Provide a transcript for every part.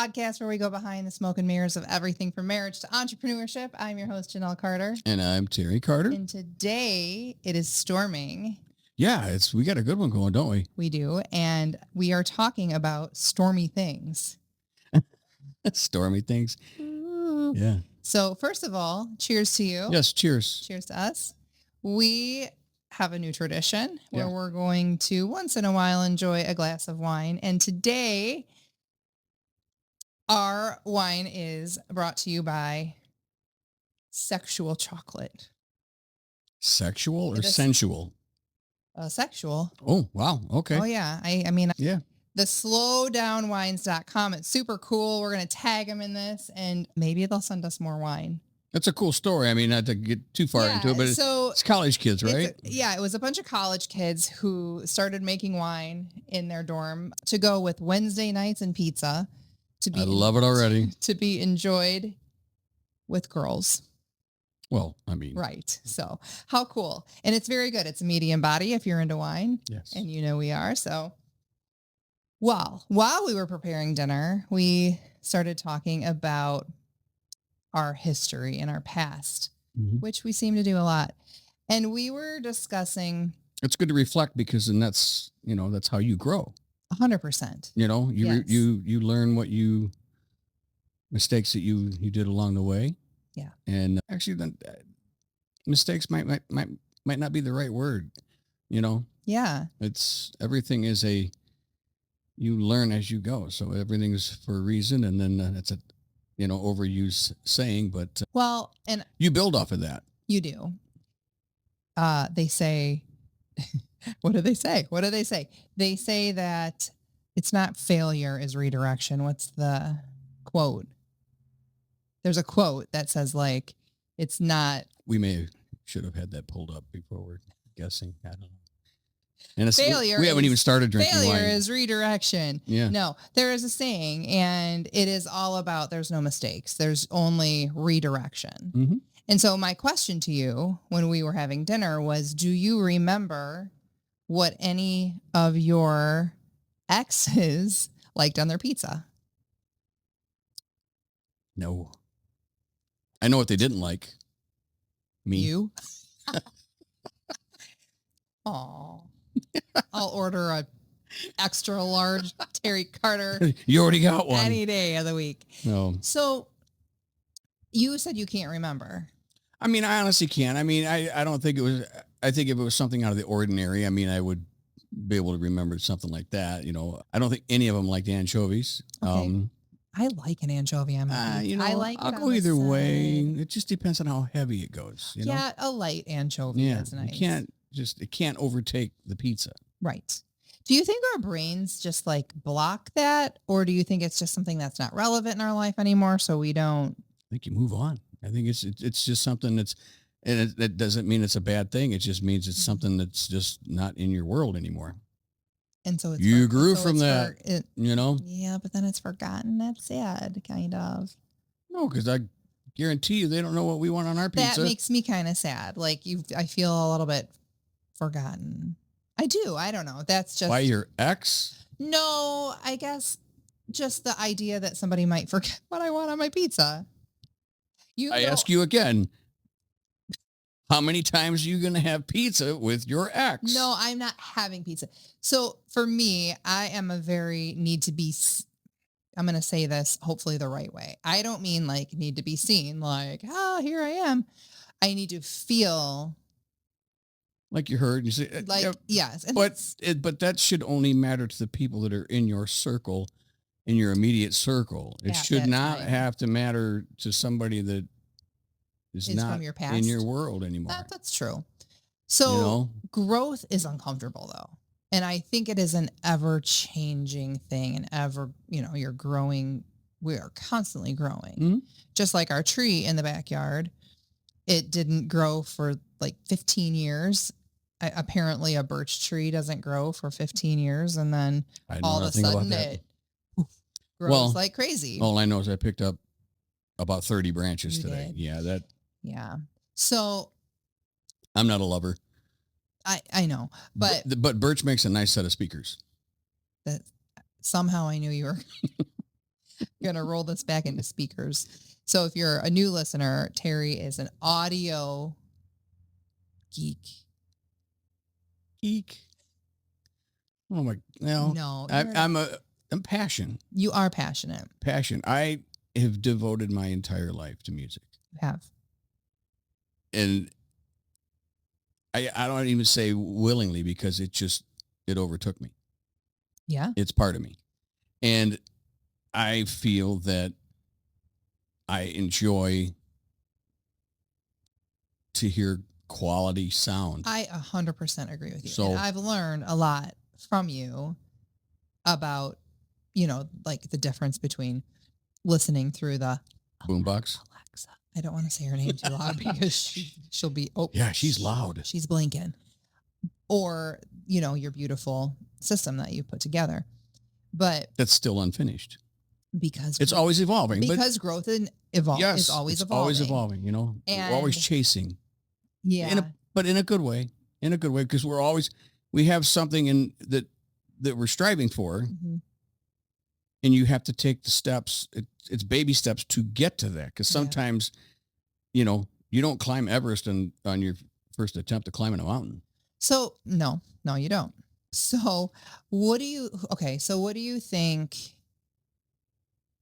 podcast where we go behind the smoke and mirrors of everything from marriage to entrepreneurship. I'm your host, Janelle Carter. And I'm Terry Carter. And today it is storming. Yeah, we got a good one going, don't we? We do. And we are talking about stormy things. Stormy things. Ooh. Yeah. So first of all, cheers to you. Yes, cheers. Cheers to us. We have a new tradition where we're going to once in a while enjoy a glass of wine. And today our wine is brought to you by Sexual Chocolate. Sexual or sensual? Sexual. Oh, wow. Okay. Oh, yeah. I mean, yeah. The slowdownwines.com. It's super cool. We're going to tag them in this and maybe they'll send us more wine. That's a cool story. I mean, not to get too far into it, but it's college kids, right? It was a bunch of college kids who started making wine in their dorm to go with Wednesday nights and pizza. I love it already. To be enjoyed with girls. Well, I mean. Right. So how cool. And it's very good. It's a medium body if you're into wine. Yes. And you know we are. So while we were preparing dinner, we started talking about our history and our past, which we seem to do a lot. And we were discussing. It's good to reflect because then that's how you grow. 100%. You learn mistakes that you did along the way. Yeah. And actually then mistakes might not be the right word, Yeah. Everything is you learn as you go. So everything's for a reason. And then it's a, overused saying, but and you build off of that. You do. They say, what do they say? They say that it's not failure is redirection. What's the quote? There's a quote that says it's not. We should have had that pulled up before we're guessing. I don't know. And failure. We haven't even started drinking wine. Failure is redirection. Yeah. No, there is a saying, and it is all about there's no mistakes. There's only redirection. Mm-hmm. And so my question to you when we were having dinner was, do you remember what any of your exes liked on their pizza? No. I know what they didn't like. Me. You? Aw. I'll order a extra large Terry Carter. You already got one. Any day of the week. No. So you said you can't remember. I mean, I honestly can't. I mean, I don't think it was, I think if it was something out of the ordinary, I mean, I would be able to remember something like that. I don't think any of them liked anchovies. Okay. I like an anchovy on my pizza. I like I'll go either way. It just depends on how heavy it goes. Yeah, a light anchovy is nice. It can't overtake the pizza. Right. Do you think our brains just block that? Or do you think it's just something that's not relevant in our life anymore? So we don't. I think you move on. I think it's just something and it doesn't mean it's a bad thing. It just means it's something that's just not in your world anymore. And so you grew from that, Yeah, but then it's forgotten. That's sad, kind of. No, because I guarantee you they don't know what we want on our pizza. That makes me kind of sad. I feel a little bit forgotten. I do. I don't know. That's just... By your ex? No, I guess just the idea that somebody might forget what I want on my pizza. I ask you again. How many times are you going to have pizza with your ex? No, I'm not having pizza. So for me, I am I'm going to say this hopefully the right way. I don't mean need to be seen here I am. I need to feel like you heard. You say, yes. But that should only matter to the people that are in your circle, in your immediate circle. It should not have to matter to somebody that is not from your past. In your world anymore. That's true. So growth is uncomfortable though. And I think it is an ever changing thing and you're growing. We are constantly growing. Mm-hmm. Just like our tree in the backyard. It didn't grow for 15 years. Apparently a birch tree doesn't grow for 15 years. And then all of a sudden it grows like crazy. All I know is I picked up about 30 branches today. Did. Yeah. So I'm not a lover. I know, but birch makes a nice set of speakers. That somehow I knew you were. Gonna roll this back into speakers. So if you're a new listener, Terry is an audio geek. Geek. Oh my! No, No, I'm passionate. You are passionate. Passion. I have devoted my entire life to music. You have. And I don't even say willingly because it overtook me. Yeah. It's part of me. And I feel that I enjoy to hear quality sound. I 100% agree with you. So and I've learned a lot from you about, like the difference between listening through the boombox. Alexa. I don't want to say her name too loud because she'll be, yeah, she's loud. She's blinking. Or, your beautiful system that you put together. But that's still unfinished. Because it's always evolving. Because growth and yes, is always evolving. Always evolving, And we're always chasing. Yeah. But in a good way. In a good way, because we have something that we're striving for. Mm-hmm. And you have to take the steps. It's baby steps to get to that. Because sometimes, you don't climb Everest on your first attempt to climbing a mountain. So no, you don't. So what do you think,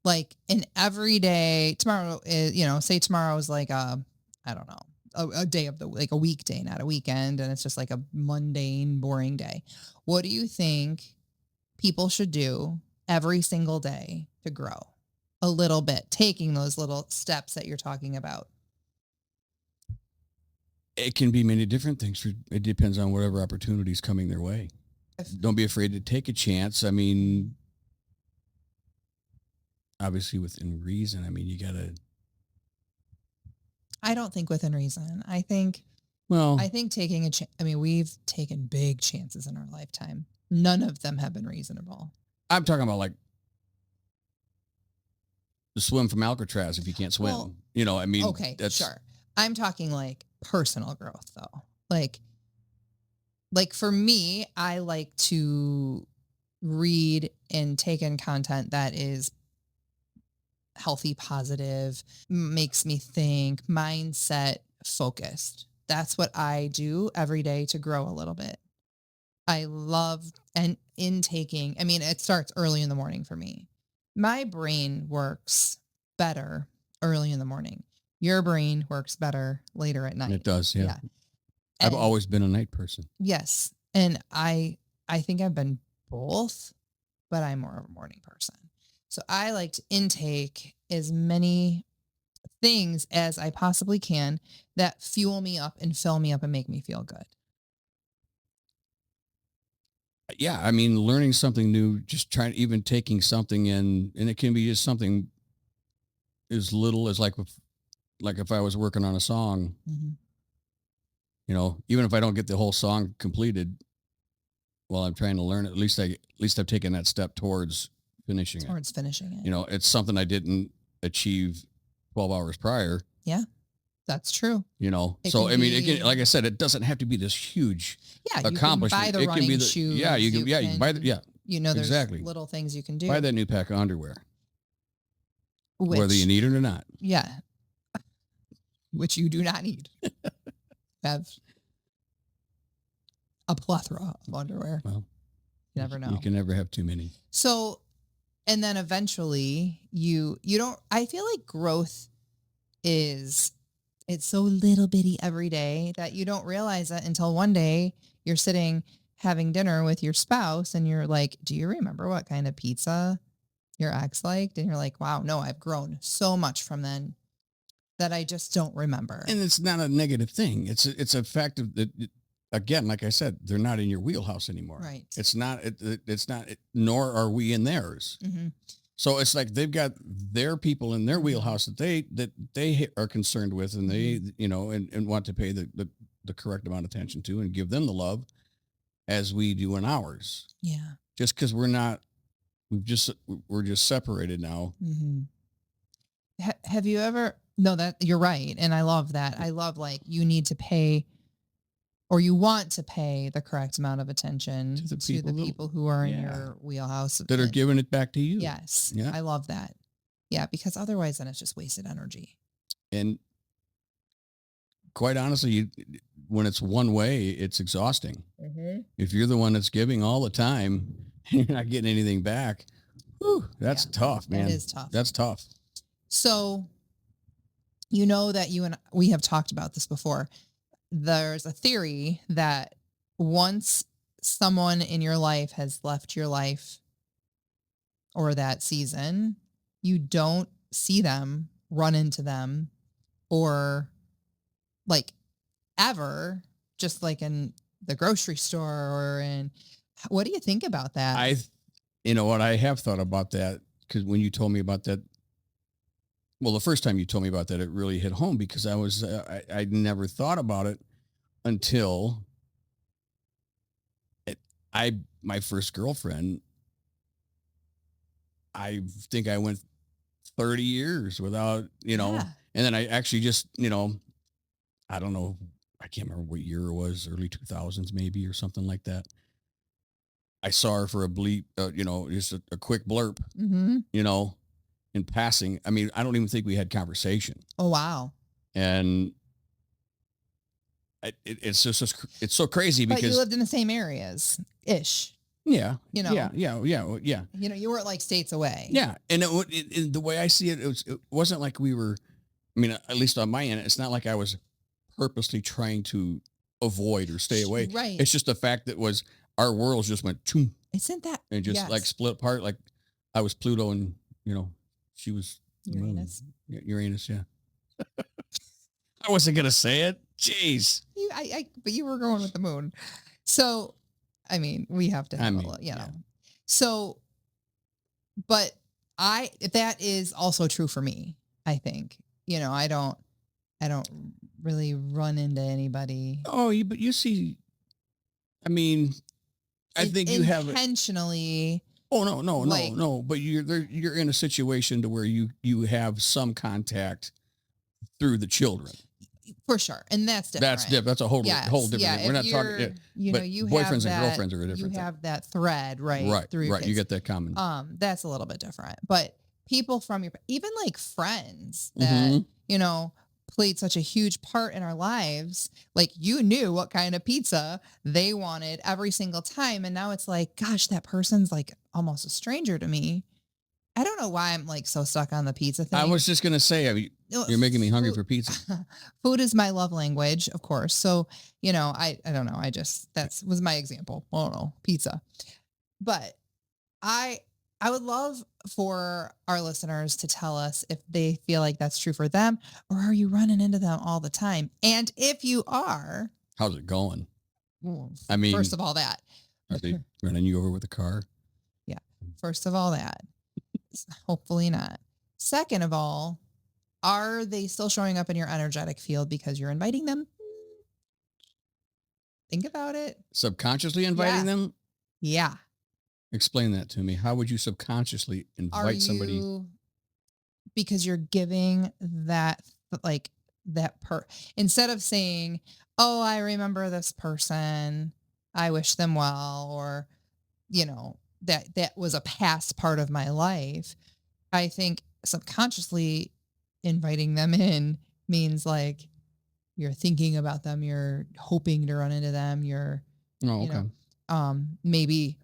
like an everyday tomorrow is, say tomorrow is like I don't know, a day of like a weekday, not a weekend. And it's just like a mundane, boring day. What do you think people should do every single day to grow a little bit, taking those little steps that you're talking about? It can be many different things. It depends on whatever opportunity is coming their way. Don't be afraid to take a chance. I mean, obviously within reason. I mean, you got to. I don't think within reason. I think taking a chance. I mean, we've taken big chances in our lifetime. None of them have been reasonable. I'm talking about like the swim from Alcatraz if you can't swim. Well, I mean. Okay, sure. I'm talking like personal growth though. Like for me, I like to read and take in content that is healthy, positive, makes me think, mindset focused. That's what I do every day to grow a little bit. I love intaking. I mean, it starts early in the morning for me. My brain works better early in the morning. Your brain works better later at night. It does, yeah. I've always been a night person. Yes. And I think I've been both, but I'm more of a morning person. So I like to intake as many things as I possibly can that fuel me up and fill me up and make me feel good. Yeah, I mean, learning something new, just even taking something in, and it can be just something as little as like if I was working on a song, mm-hmm. Even if I don't get the whole song completed while I'm trying to learn it, at least I've taken that step towards finishing it. It's something I didn't achieve 12 hours prior. Yeah, that's true. So I mean, it can, like I said, it doesn't have to be this huge accomplishment. You can buy the running shoes. Yeah, you can buy the, there's exactly little things you can do. Buy that new pack of underwear. Whether you need it or not. Yeah. Which you do not need. Have a plethora of underwear. Well, you never know. You can never have too many. So, and then eventually you don't, I feel like growth it's so little bitty every day that you don't realize it until one day you're sitting having dinner with your spouse and you're like, do you remember what kind of pizza your ex liked? And you're like, wow, no, I've grown so much from then that I just don't remember. And it's not a negative thing. It's a fact of that. Again, like I said, they're not in your wheelhouse anymore. Right. It's not, nor are we in theirs. Mm-hmm. So it's like they've got their people in their wheelhouse that they are concerned with, and they, and want to pay the correct amount of attention to and give them the love as we do in ours. Yeah. Just because we're just separated now. Mm-hmm. Have you ever, no, that you're right. And I love that. I love like you need to pay or you want to pay the correct amount of attention to the people who are in your wheelhouse. That are giving it back to you. Yes. Yeah. I love that. Yeah, because otherwise then it's just wasted energy. And quite honestly, when it's one way, it's exhausting. Mm-hmm. If you're the one that's giving all the time and you're not getting anything back, whew, that's Yeah, tough, that man. is tough. That's tough. So, you know that you and we have talked about this before. There's a theory that once someone in your life has left your life or that season, you don't see them, run into them, or like ever, just like in the grocery store or in. What do you think about that? You know what? I have thought about that because when you told me about that, well, the first time you told me about that, it really hit home because I never thought about it until it, my first girlfriend, I think I went 30 years without, Yeah. and then I actually just, I don't know, I can't remember what year it was, early 2000s maybe or something like that. I saw her for a bleep, just a quick blurb, Mm-hmm. in passing. I mean, I don't even think we had conversation. Oh, wow. And it's just, it's so crazy But you because, lived in the same areas ish. yeah, You know. yeah. You weren't like states away. Yeah. And the way I see it, it wasn't like we were, I mean, at least on my end, it's not like I was purposely trying to avoid or stay away. Right. It's just the fact that was our worlds just went choom Isn't that and just like split apart. Like I was Pluto and, she was the Uranus? Moon. Uranus, yeah. I wasn't going to say it. Jeez. But you were going with the moon. So, I mean, we have to have yeah. So, but that is also true for me. I think, I don't really run into anybody. Oh, but you see, I mean, I think you have intentionally. Oh no! But you're in a situation to where you have some contact through the children. For sure, and that's different. That's a whole different. Yeah, we're not talking. You boyfriends and girlfriends are a different. You have that thread, right? Right, through right. You get that common. That's a little bit different, but people from even like friends that played such a huge part in our lives. Like you knew what kind of pizza they wanted every single time. And now it's like, gosh, that person's like almost a stranger to me. I don't know why I'm like so stuck on the pizza thing. I was just going to say, you're making me hungry for pizza. Food is my love language, of course. So, I don't know. That was my example. I don't know, pizza. But I would love for our listeners to tell us if they feel like that's true for them, or are you running into them all the time? And if you are, how's it going? Well, I mean, first of all, that are they running you over with a car? Yeah. First of all, that hopefully not. Second of all, are they still showing up in your energetic field because you're inviting them? Think about it. Subconsciously inviting them? Yeah. Explain that to me. How would you subconsciously invite somebody? Because you're giving that, instead of saying, oh, I remember this person, I wish them well, or, that was a past part of my life. I think subconsciously inviting them in means like you're thinking about them, you're hoping to run into them, maybe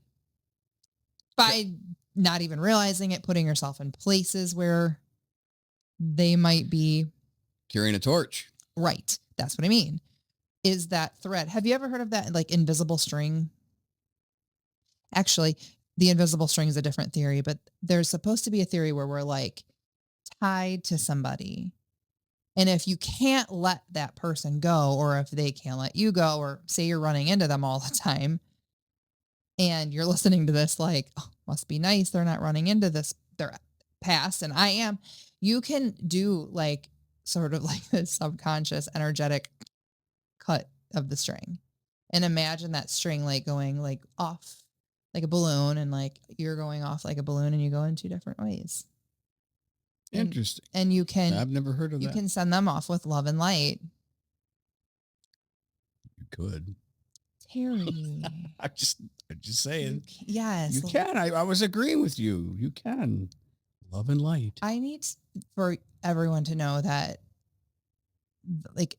by not even realizing it, putting yourself in places where they might be carrying a torch. Right. That's what I mean. Is that thread. Have you ever heard of that like invisible string? Actually, the invisible string is a different theory, but there's supposed to be a theory where we're like tied to somebody. And if you can't let that person go, or if they can't let you go, or say you're running into them all the time, and you're listening to this like, oh, must be nice, they're not running into their past, and I am, you can do like sort of like this subconscious energetic cut of the string. And imagine that string like going like off like a balloon, and like you're going off like a balloon, and you go in two different ways. Interesting. And you can, I've never heard of that. You can send them off with love and light. You could. Terry. I'm just saying. Yes. You can. I was agreeing with you. You can. Love and light. I need for everyone to know that, like,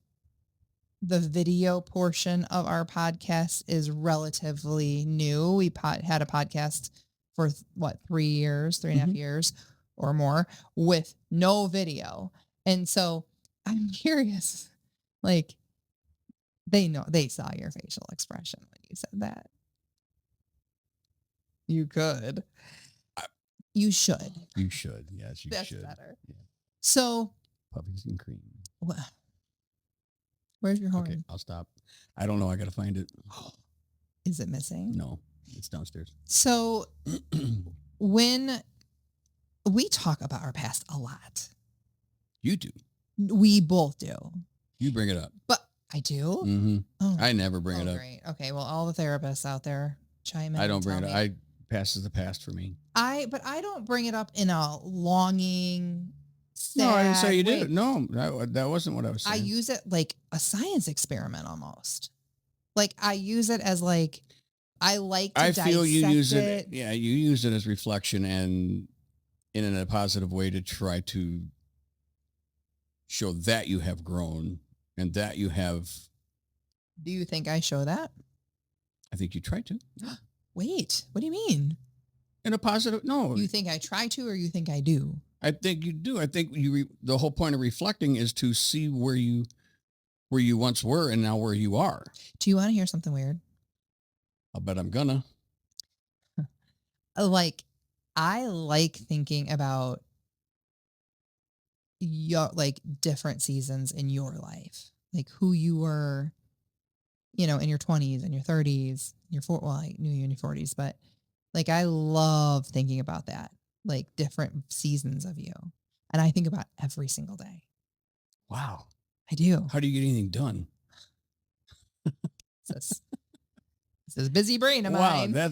the video portion of our podcast is relatively new. We had a podcast for 3 years, 3.5 years or more with no video. And so I'm curious, like, they saw your facial expression when you said that. You could. You should. You should. Yes, you That's should. better. Yeah. So. Puppies and cream. Where's your horn? Okay, I'll stop. I don't know. I got to find it. Is it missing? No, it's downstairs. So when we talk about our past a lot. You do. We both do. You bring it up. But I do? Mm-hmm. Oh. I never bring it up. Great. Okay, well, all the therapists out there chime in. I don't bring it up. Past is the past for me. But I don't bring it up in a longing, sad No, I didn't say you way. did. No, that wasn't what I was saying. I use it like a science experiment almost. Like I use it as like, I like to dissect feel you use it. Yeah, you use it as reflection and in a positive way to try to show that you have grown and that you have. Do you think I show that? I think you try to. Wait, what do you mean? In a positive, no. You think I try to, or you think I do? I think you do. I think the whole point of reflecting is to see where you once were and now where you are. Do you want to hear something weird? I'll bet I'm gonna. Like, I like thinking about your different seasons in your life, like who you were, in your 20s and your 30s, I knew you in your 40s, but like I love thinking about that, like different seasons of you, and I think about every single day. Wow, I do. How do you get anything done? This is busy brain of mine. Wow,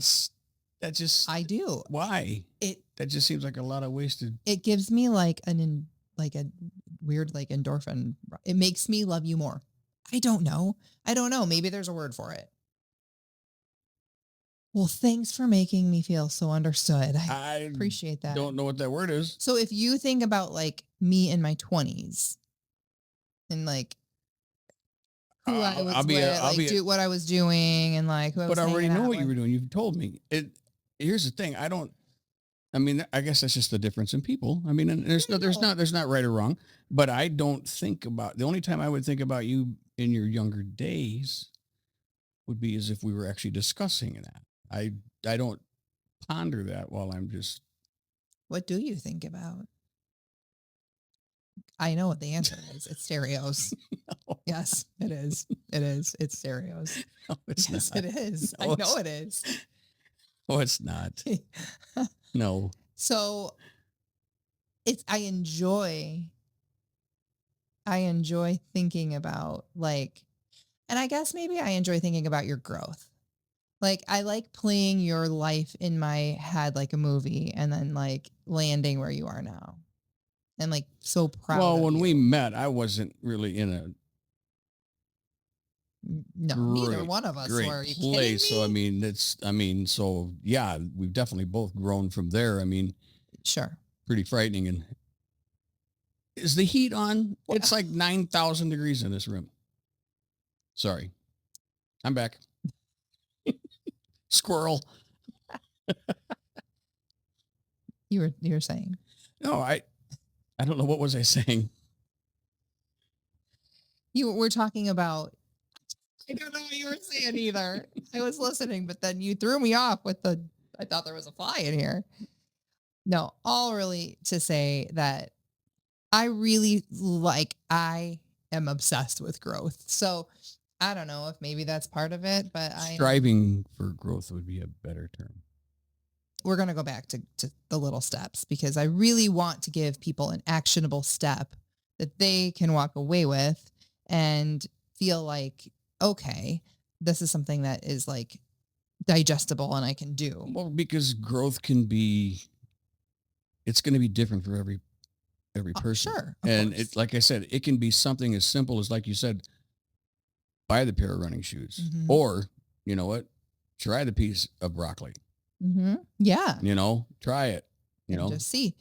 that just. I do. Why? That just seems like a lot of wasted. It gives me like a weird endorphin. It makes me love you more. I don't know. Maybe there's a word for it. Well, thanks for making me feel so understood. I appreciate that. Don't know what that word is. So if you think about like me in my 20s and like who I was with, what I was doing and like who I was. But I already know what you were doing. You've told me. Here's the thing. I guess that's just the difference in people. I mean, and there's not right or wrong, but I don't think about, the only time I would think about you in your younger days would be as if we were actually discussing that. I don't ponder that while I'm just. What do you think about? I know what the answer is. It's stereos. No. Yes, it is. It's stereos. No, it's yes, not. It is. No, I know it is. Oh, it's not. No. So I enjoy thinking about and I guess maybe I enjoy thinking about your growth. Like I like playing your life in my head like a movie and then like landing where you are now. And like so proud. Well, when you. we met, I wasn't really in a neither one of us were. Are you place. Kidding me? So so yeah, we've definitely both grown from there. I mean, sure. Pretty frightening. And is the heat on? Well, it's like 9,000 degrees in this room. Sorry. I'm back. Squirrel. You were saying? No, I don't know. What was I saying? You were talking about. I don't know what you were saying either. I was listening, but then you threw me off with I thought there was a fly in here. No, all really to say that I am obsessed with growth. So I don't know if maybe that's part of it, but striving for growth would be a better term. We're going to go back to the little steps because I really want to give people an actionable step that they can walk away with and feel like, okay, this is something that is like digestible and I can do. Well, because growth it's going to be different for every person. Sure. And it, like I said, it can be something as simple as, like you said, buy the pair of running shoes, or you know what, try the piece of broccoli. Yeah. Try it, just see.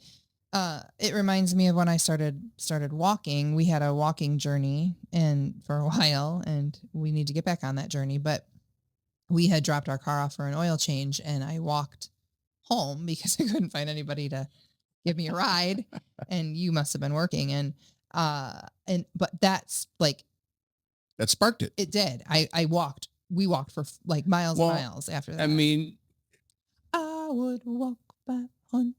It reminds me of when I started walking. We had a walking journey and for a while, and we need to get back on that journey. But we had dropped our car off for an oil change, and I walked home because I couldn't find anybody to give me a ride. And you must have been working, and but that's like That sparked it. it did. I walked. We walked for like miles and miles after that. I mean, I would walk back on.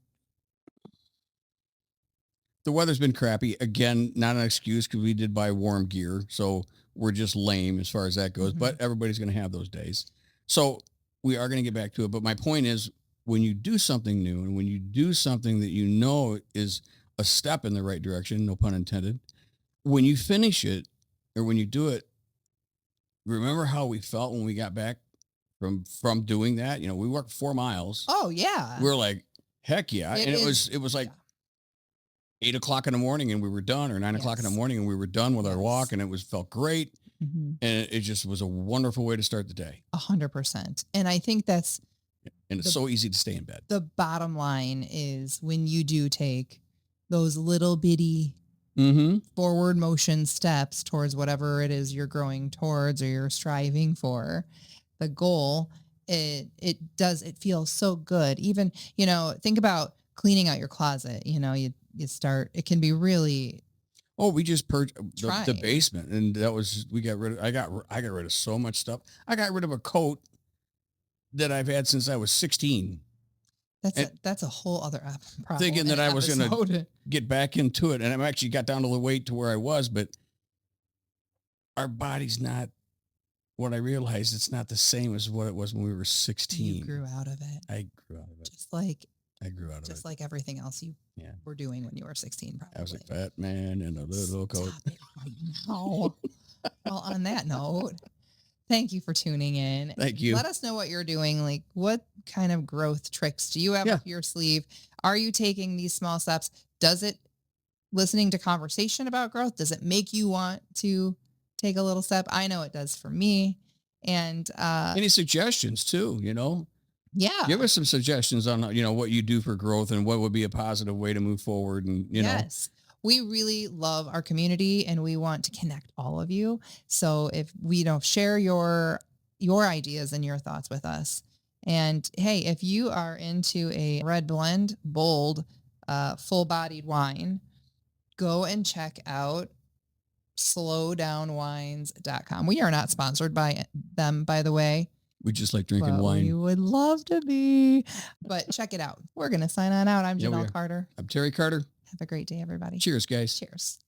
the weather's been crappy. Again, not an excuse because we did buy warm gear. So we're just lame as far as that goes. But everybody's going to have those days. So we are going to get back to it. But my point is, when you do something new and when you do something that you know is a step in the right direction, no pun intended, when you finish it or when you do it, remember how we felt when we got back from doing that? You know, we worked 4 miles. Oh yeah. We're like, heck yeah. And it was like 8:00 in the morning and we were done, or 9:00 in the morning and we were done with our walk, and it felt great. And it just was a wonderful way to start the day. 100%. And I think that's, and it's so easy to stay in bed. The bottom line is when you do take those little bitty forward motion steps towards whatever it is you're growing towards or you're striving for, the goal, it feels so good. Even, think about cleaning out your closet. You start, it can be really. Oh, we just purged the basement, and I got rid of so much stuff. I got rid of a coat that I've had since I was 16. That's a whole other problem. Thinking that I was going to get back into it, and I'm actually got down to the weight to where I was, but our body's not what I realized. It's not the same as what it was when we were 16. You grew out of it. I grew out of it. Just like I grew out of it. Just like everything else you were doing when you were 16, probably. I was a fat man in a little coat. Stop it right now. Well, on that note, thank you for tuning in. Thank you. Let us know what you're doing. Like, what kind of growth tricks do you have up your sleeve? Are you taking these small steps? Does it, listening to conversation about growth, does it make you want to take a little step? I know it does for me. And any suggestions too, Yeah. Give us some suggestions on, what you do for growth and what would be a positive way to move forward. And, Yes. We really love our community and we want to connect all of you. So if we share your ideas and your thoughts with us. And hey, if you are into a red blend, bold, full-bodied wine, go and check out slowdownwines.com. We are not sponsored by them, by the way. We just like drinking wine. We would love to be, but check it out. We're going to sign on out. I'm Janelle Carter. I'm Terry Carter. Have a great day, everybody. Cheers, guys. Cheers.